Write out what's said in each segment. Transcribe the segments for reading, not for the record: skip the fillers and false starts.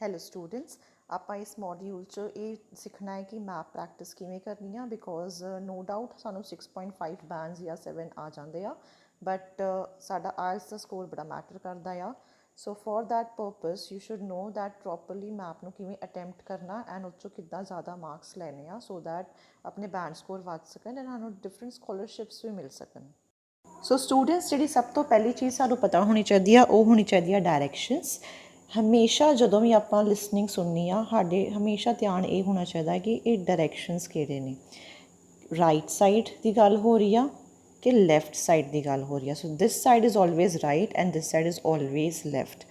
Hello students, ਆਪਾਂ ਇਸ module 'ਚ ਇਹ ਸਿੱਖਣਾ ਹੈ ਕਿ ਮੈਪ ਪ੍ਰੈਕਟਿਸ ਕਿਵੇਂ ਕਰਨੀ ਆ ਬਿਕੋਜ਼ ਨੋ ਡਾਊਟ ਸਾਨੂੰ 6.5 ਬੈਂਡਸ ਜਾਂ 7 ਆ ਜਾਂਦੇ ਆ ਬਟ ਸਾਡਾ IELTS ਦਾ ਸਕੋਰ ਬੜਾ ਮੈਟਰ ਕਰਦਾ ਆ। So for that purpose you should know that properly map ਨੂੰ ਕਿਵੇਂ ਅਟੈਂਪਟ ਕਰਨਾ ਐਂਡ ਉਹ 'ਚੋਂ ਕਿੱਦਾਂ ਜ਼ਿਆਦਾ ਮਾਰਕਸ ਲੈਣੇ ਆ ਸੋ दैट ਆਪਣੇ ਬੈਂਡ ਸਕੋਰ ਵੱਧ ਸਕਣ ਐਂਡ ਸਾਨੂੰ ਡਿਫਰੈਂਟ ਸਕੋਲਰਸ਼ਿਪਸ ਵੀ ਮਿਲ ਸਕਣ। ਸੋ ਸਟੂਡੈਂਟਸ, ਜਿਹੜੀ ਸਭ ਤੋਂ ਪਹਿਲੀ ਚੀਜ਼ ਸਾਨੂੰ ਪਤਾ ਹੋਣੀ ਚਾਹੀਦੀ ਆ ਉਹ ਹੋਣੀ ਚਾਹੀਦੀ ਆ ਡਾਇਰੈਕਸ਼ਨਸ। ਹਮੇਸ਼ਾ ਜਦੋਂ ਵੀ ਆਪਾਂ ਲਿਸਨਿੰਗ ਸੁਣਨੀ ਆ ਸਾਡੇ ਹਮੇਸ਼ਾ ਧਿਆਨ ਇਹ ਹੋਣਾ ਚਾਹੀਦਾ ਕਿ ਇਹ ਡਾਇਰੈਕਸ਼ਨਸ ਕਿਹੜੇ ਨੇ, ਰਾਈਟ ਸਾਈਡ ਦੀ ਗੱਲ ਹੋ ਰਹੀ ਆ ਕਿ ਲੈਫਟ ਸਾਈਡ ਦੀ ਗੱਲ ਹੋ ਰਹੀ ਆ। So this side is always right and this side is always left.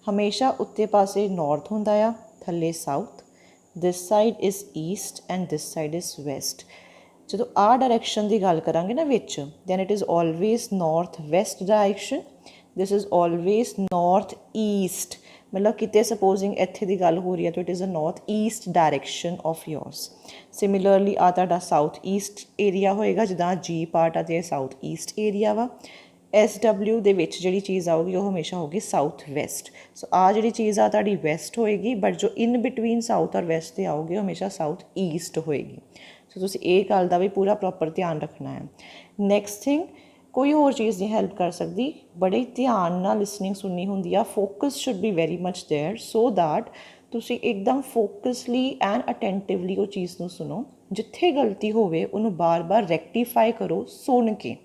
ਹਮੇਸ਼ਾ ਉੱਤੇ ਪਾਸੇ ਨੌਰਥ ਹੁੰਦਾ ਆ, ਥੱਲੇ south. This side is east and this side is west. ਜਦੋਂ ਆਹ ਡਾਇਰੈਕਸ਼ਨ ਦੀ ਗੱਲ ਕਰਾਂਗੇ ਨਾ ਵਿੱਚ, then it is always north west direction, this is always north east. ਮਤਲਬ ਕਿਤੇ ਸਪੋਜ਼ਿੰਗ ਇੱਥੇ ਦੀ ਗੱਲ ਹੋ ਰਹੀ ਹੈ ਤਾਂ it is a north east direction of yours. Similarly ਆ ਤੁਹਾਡਾ ਸਾਊਥ ਈਸਟ ਏਰੀਆ ਹੋਏਗਾ, ਜਿੱਦਾਂ ਜੀ ਪਾਰਟ ਆ ਅਤੇ ਸਾਊਥ ਈਸਟ ਏਰੀਆ ਵਾ। SW ਦੇ ਵਿੱਚ ਜਿਹੜੀ ਚੀਜ਼ ਆਊਗੀ ਉਹ ਹਮੇਸ਼ਾ ਹੋਊਗੀ ਸਾਊਥ ਵੈਸਟ। ਸੋ ਆਹ ਜਿਹੜੀ ਚੀਜ਼ ਆ ਤੁਹਾਡੀ ਵੈਸਟ ਹੋਏਗੀ, ਬਟ ਜੋ ਇਨ ਬਿਟਵੀਨ ਸਾਊਥ ਔਰ ਵੈਸਟ ਦੇ ਆਊਗੀ ਉਹ ਹਮੇਸ਼ਾ ਸਾਊਥ ਈਸਟ ਹੋਏਗੀ। ਸੋ ਤੁਸੀਂ ਇਹ ਗੱਲ ਦਾ ਵੀ ਪੂਰਾ ਪ੍ਰੋਪਰ ਧਿਆਨ ਰੱਖਣਾ ਹੈ। ਨੈਕਸਟ ਥਿੰਗ, ਕੋਈ ਹੋਰ ਚੀਜ਼ ਨਹੀਂ ਹੈਲਪ ਕਰ ਸਕਦੀ, ਬੜੇ ਧਿਆਨ ਨਾਲ ਲਿਸਨਿੰਗ ਸੁਣਨੀ ਹੁੰਦੀ ਆ। Focus should be very much there so that ਤੁਸੀਂ ਇੱਕਦਮ ਫੋਕਸਲੀ ਐਂਡ ਅਟੈਂਟਿਵਲੀ ਉਹ ਚੀਜ਼ ਨੂੰ ਸੁਣੋ। ਜਿੱਥੇ ਗਲਤੀ ਹੋਵੇ ਉਹਨੂੰ ਬਾਰ-ਬਾਰ ਰੈਕਟੀਫਾਈ ਕਰੋ ਸੁਣ ਕੇ।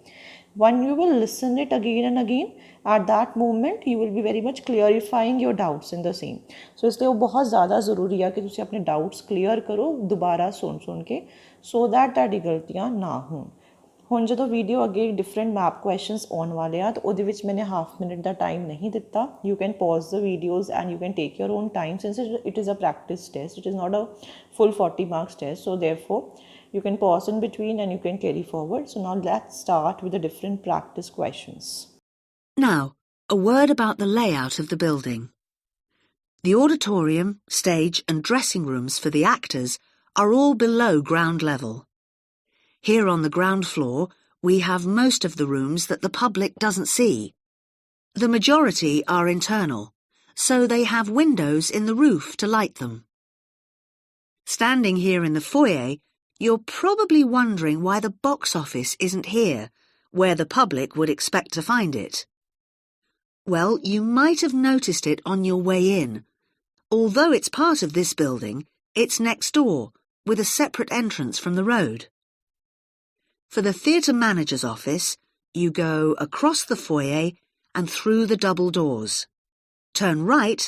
When you will listen it again and again, at that moment you will be very much clarifying your doubts in the same. So ਇਸ ਲਈ ਉਹ ਬਹੁਤ ਜ਼ਿਆਦਾ ਜ਼ਰੂਰੀ ਆ ਕਿ ਤੁਸੀਂ ਆਪਣੇ ਡਾਊਟਸ ਕਲੀਅਰ ਕਰੋ ਦੁਬਾਰਾ ਸੁਣ ਕੇ ਸੋ दैट ਤੁਹਾਡੀ ਗਲਤੀਆਂ ਨਾ ਹੋਣ। ਹੁਣ ਜਦੋਂ ਵੀਡੀਓ ਅੱਗੇ ਡਿਫਰੈਂਟ ਮੈਪ ਕੁਐਸਚਨਸ ਆਉਣ ਵਾਲੇ ਆ ਤਾਂ ਉਹਦੇ ਵਿੱਚ ਮੈंने ਹਾਫ ਮਿੰਟ ਦਾ ਟਾਈਮ ਨਹੀਂ ਦਿੱਤਾ। You can pause the videos and you can take your own time since it is a practice test, it is not a full 40 marks test. So therefore you can pause in between and you can carry forward. So now let's start with the different practice questions. Now, a word about the layout of the building. The auditorium, stage and dressing rooms for the actors are all below ground level. Here on the ground floor, we have most of the rooms that the public doesn't see. The majority are internal, so they have windows in the roof to light them. Standing here in the foyer, you're probably wondering why the box office isn't here, where the public would expect to find it. Well, you might have noticed it on your way in. Although it's part of this building, it's next door, with a separate entrance from the road. For the theatre manager's office, you go across the foyer and through the double doors. Turn right,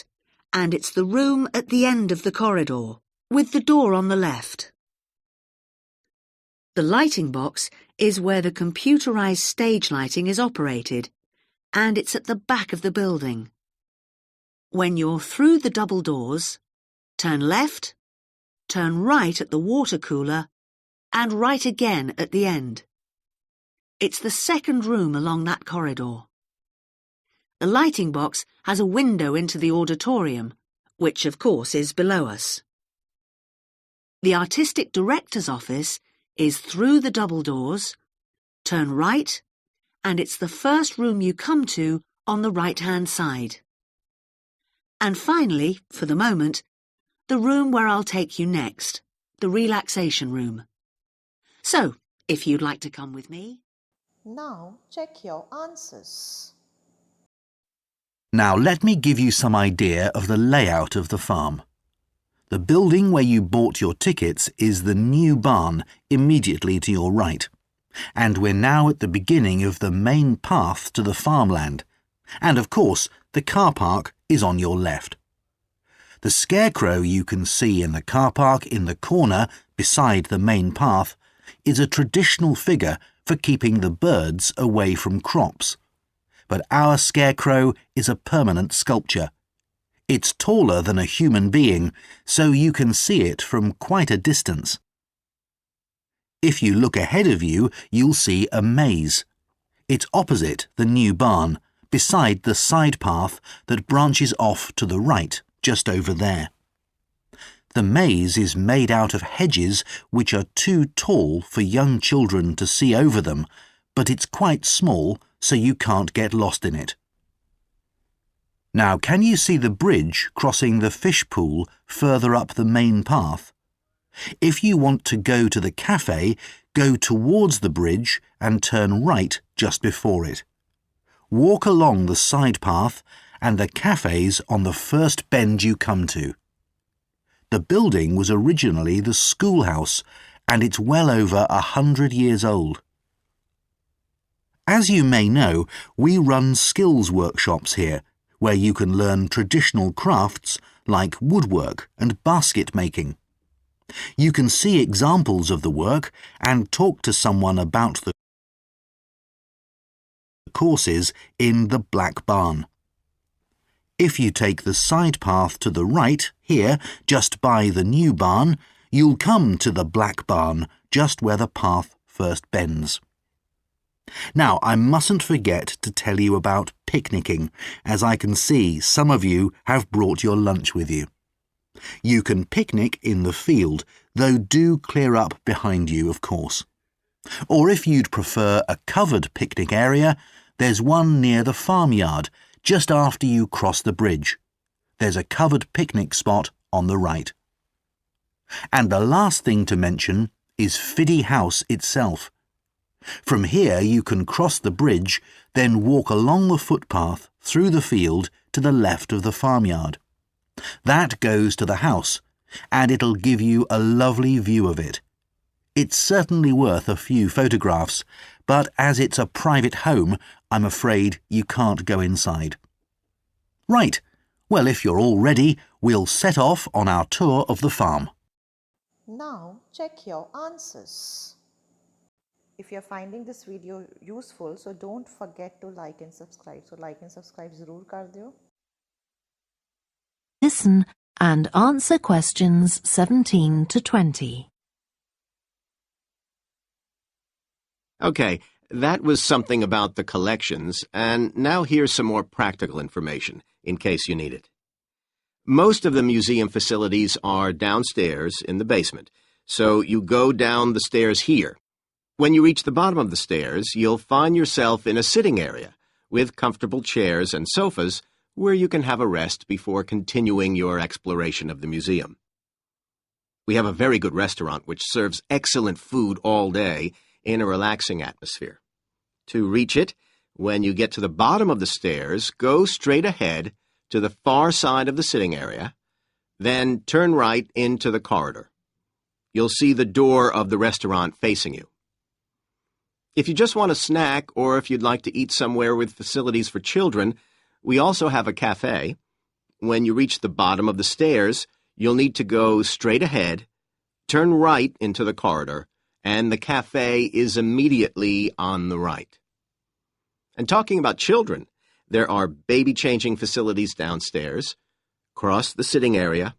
and it's the room at the end of the corridor, with the door on the left. The lighting box is where the computerized stage lighting is operated, and it's at the back of the building. When you're through the double doors, turn left, turn right at the water cooler, and right again at the end. It's the second room along that corridor. The lighting box has a window into the auditorium, which of course is below us. The artistic director's office is through the double doors, turn right, and it's the first room you come to on the right-hand side. And finally, for the moment, the room where I'll take you next, the relaxation room. So, if you'd like to come with me. Now check your answers. Now let me give you some idea of the layout of the farm. The building where you bought your tickets is the new barn immediately to your right. And we're now at the beginning of the main path to the farmland. And of course, the car park is on your left. The scarecrow you can see in the car park in the corner beside the main path is a traditional figure for keeping the birds away from crops. But our scarecrow is a permanent sculpture. It's taller than a human being, so you can see it from quite a distance. If you look ahead of you, you'll see a maze. It's opposite the new barn, beside the side path that branches off to the right, just over there. The maze is made out of hedges which are too tall for young children to see over them, but it's quite small, so you can't get lost in it. Now, can you see the bridge crossing the fish pool further up the main path? If you want to go to the cafe, go towards the bridge and turn right just before it. Walk along the side path and the cafe's on the first bend you come to. The building was originally the schoolhouse and it's well over 100 years old. As you may know, we run skills workshops here, where you can learn traditional crafts like woodwork and basket making. You can see examples of the work and talk to someone about the courses in the Black Barn. If you take the side path to the right, here, just by the new barn, you'll come to the Black Barn, just where the path first bends. Now, I mustn't forget to tell you about picnicking, as I can see some of you have brought your lunch with you. You can picnic in the field, though do clear up behind you, of course. Or if you'd prefer a covered picnic area, there's one near the farmyard, just after you cross the bridge. There's a covered picnic spot on the right. And the last thing to mention is Fiddy House itself. From here you can cross the bridge, then walk along the footpath through the field to the left of the farmyard. That goes to the house, and it'll give you a lovely view of it. It's certainly worth a few photographs, but as it's a private home, I'm afraid you can't go inside. Right, well, if you're all ready, we'll set off on our tour of the farm. Now, check your answers. If you're finding this video useful, so don't forget to like and subscribe. So like and subscribe ज़रूर कर दियो. Listen and answer questions 17 to 20. Okay, that was something about the collections, and now here's some more practical information, in case you need it. Most of the museum facilities are downstairs in the basement, so you go down the stairs here. When you reach the bottom of the stairs, you'll find yourself in a sitting area with comfortable chairs and sofas where you can have a rest before continuing your exploration of the museum. We have a very good restaurant which serves excellent food all day in a relaxing atmosphere. To reach it, when you get to the bottom of the stairs, go straight ahead to the far side of the sitting area, then turn right into the corridor. You'll see the door of the restaurant facing you. If you just want a snack or if you'd like to eat somewhere with facilities for children, we also have a cafe. When you reach the bottom of the stairs, you'll need to go straight ahead, turn right into the corridor, and the cafe is immediately on the right. And talking about children, there are baby-changing facilities downstairs. Cross the sitting area,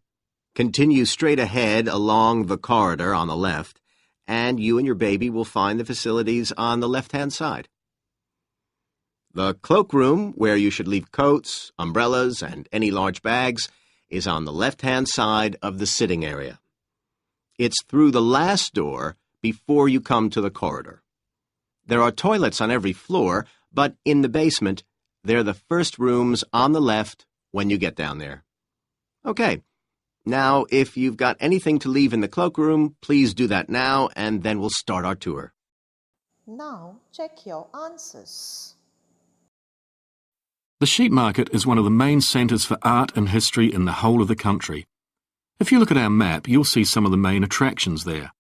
continue straight ahead along the corridor on the left, and you and your baby will find the facilities on the left-hand side. The cloakroom, where you should leave coats, umbrellas, and any large bags, is on the left-hand side of the sitting area. It's through the last door before you come to the corridor. There are toilets on every floor, but in the basement, they're the first rooms on the left when you get down there. Okay, now if you've got anything to leave in the cloakroom, please do that now, and then we'll start our tour. Now, check your answers. The sheep market is one of the main centres for art and history in the whole of the country. If you look at our map, you'll see some of the main attractions there.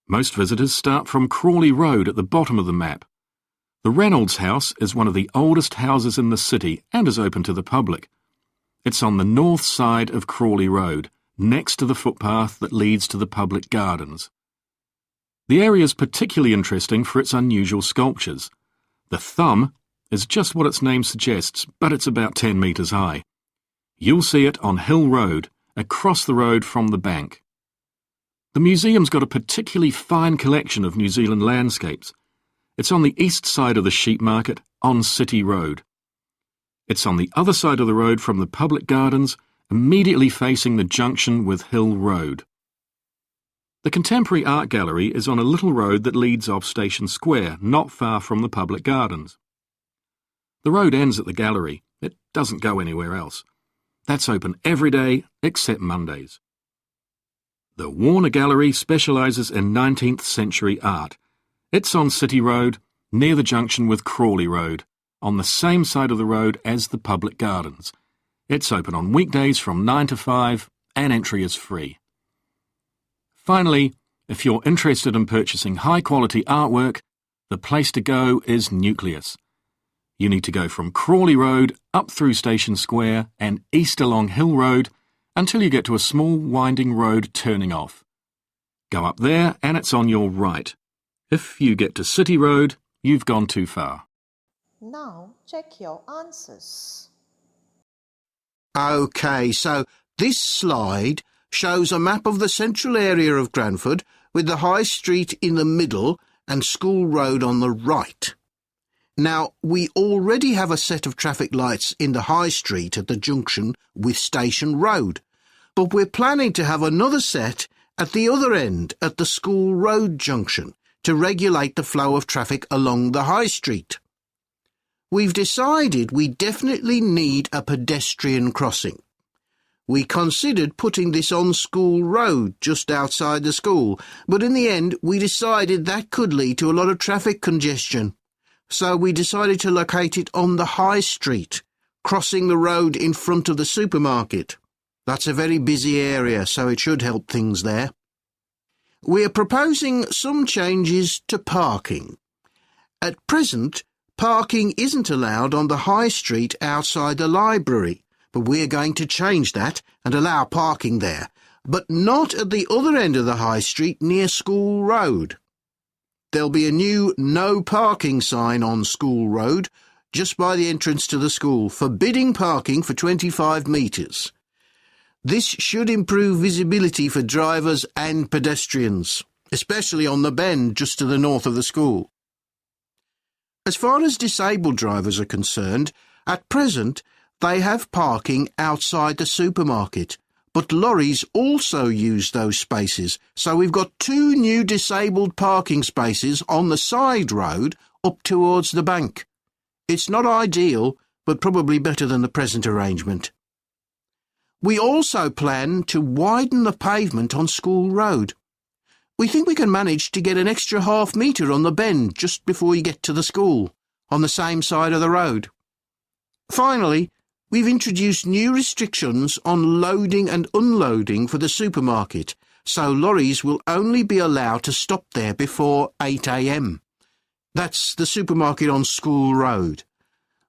Most visitors start from Crawley Road at the bottom of the map. The Reynolds House is one of the oldest houses in the city and is open to the public. It's on the north side of Crawley Road, next to the footpath that leads to the public gardens. The area is particularly interesting for its unusual sculptures. The thumb is just what its name suggests, but it's about 10 metres high. You'll see it on Hill Road, across the road from the bank. The museum's got a particularly fine collection of New Zealand landscapes. It's on the east side of the sheep market, on City Road. It's on the other side of the road from the public gardens, immediately facing the junction with Hill Road. The Contemporary Art Gallery is on a little road that leads off Station Square, not far from the public gardens. The road ends at the gallery, It doesn't go anywhere else. That's open every day except Mondays. The Warner Gallery specialises in 19th century art. It's on City Road, near the junction with Crawley Road, on the same side of the road as the public gardens. It's open on weekdays from 9 to 5 and entry is free. Finally, if you're interested in purchasing high-quality artwork, the place to go is Nucleus. You need to go from Crawley Road up through Station Square and east along Hill Road until you get to a small winding road turning off. Go up there and it's on your right. If you get to City Road, you've gone too far. Now check your answers. OK, so this slide shows a map of the central area of Granford with the High Street in the middle and School Road on the right. Now, we already have a set of traffic lights in the High Street at the junction with Station Road, but we're planning to have another set at the other end at the School Road junction to regulate the flow of traffic along the High Street. We've decided we definitely need a pedestrian crossing. We considered putting this on School Road just outside the school, but in the end we decided that could lead to a lot of traffic congestion. So we decided to locate it on the High Street, crossing the road in front of the supermarket. That's a very busy area, so it should help things there. We're proposing some changes to parking. At present, parking isn't allowed on the High Street outside the library, but we're going to change that and allow parking there, but not at the other end of the High Street near School Road. There'll be a new no parking sign on School Road just by the entrance to the school, forbidding parking for 25 metres. This should improve visibility for drivers and pedestrians, especially on the bend just to the north of the school. As far as disabled drivers are concerned, at present they have parking outside the supermarket, but lorries also use those spaces, so we've got 2 new disabled parking spaces on the side road up towards the bank. It's not ideal, but probably better than the present arrangement. We also plan to widen the pavement on School Road. We think we can manage to get an extra half metre on the bend just before you get to the school, on the same side of the road. Finally, we've introduced new restrictions on loading and unloading for the supermarket, so lorries will only be allowed to stop there before 8 a.m. That's the supermarket on School Road.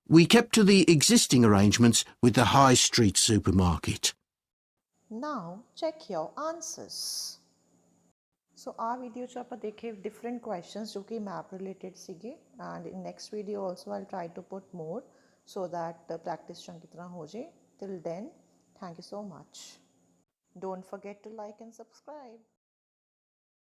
We kept to the existing arrangements with the High Street supermarket. Now check your answers. So our video च ਆਪਾਂ देखे different questions जो कि map related सीगे, and in next video also I'll try to put more so that the practice चंगी तरह हो जाए. Till then, thank you so much. Don't forget to like and subscribe.